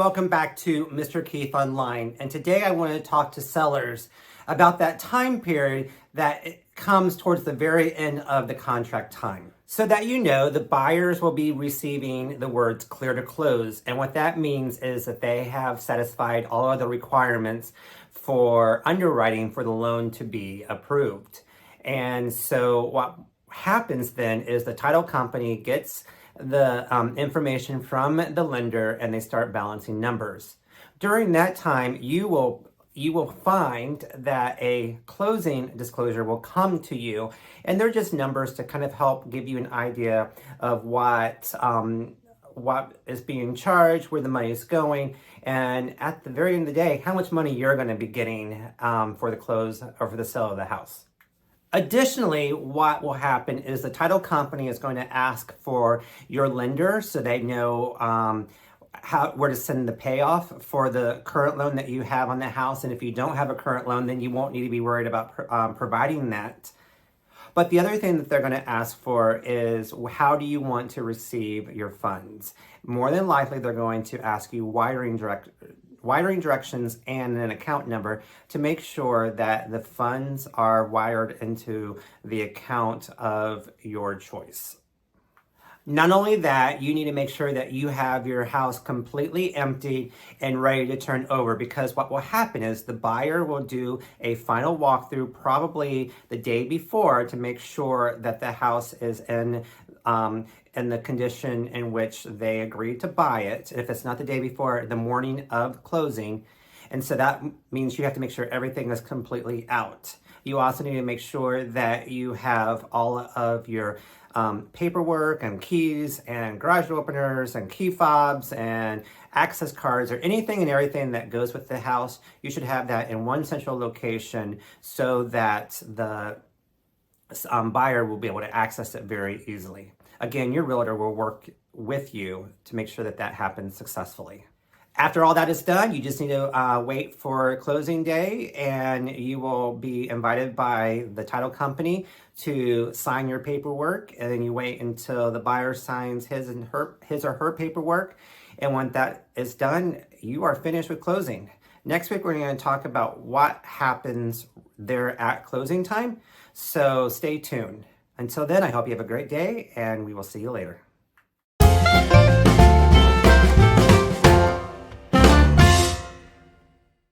welcome back to Mr. Keith Online. And today I want to talk to sellers about that time period that it comes towards the very end of the contract time. So that you know, the buyers will be receiving the words clear to close. And what that means is that they have satisfied all of the requirements for underwriting for the loan to be approved. And so what happens then is the title company gets the information from the lender and they start balancing numbers. During that time, you will find that a closing disclosure will come to you, and they're just numbers to kind of help give you an idea of what is being charged, where the money is going, and at the very end of the day, how much money you're going to be getting for the close or for the sale of the house. Additionally, what will happen is the title company is going to ask for your lender so they know where to send the payoff for the current loan that you have on the house. And if you don't have a current loan, then you won't need to be worried about providing that. But the other thing that they're going to ask for is, how do you want to receive your funds? More than likely, they're going to ask you wiring directions and an account number to make sure that the funds are wired into the account of your choice. Not only that, you need to make sure that you have your house completely empty and ready to turn over, because what will happen is the buyer will do a final walkthrough probably the day before to make sure that the house is in the condition in which they agreed to buy it. If it's not the day before, the morning of closing. And so that means you have to make sure everything is completely out. You also need to make sure that you have all of your paperwork and keys and garage openers and key fobs and access cards or anything and everything that goes with the house. You should have that in one central location so that the buyer will be able to access it very easily. Again, your realtor will work with you to make sure that that happens successfully. After all that is done, you just need to wait for closing day, and you will be invited by the title company to sign your paperwork, and then you wait until the buyer signs his or her paperwork. And when that is done, you are finished with closing. Next week, we're going to talk about what happens there at closing time. So stay tuned. Until then, I hope you have a great day, and we will see you later.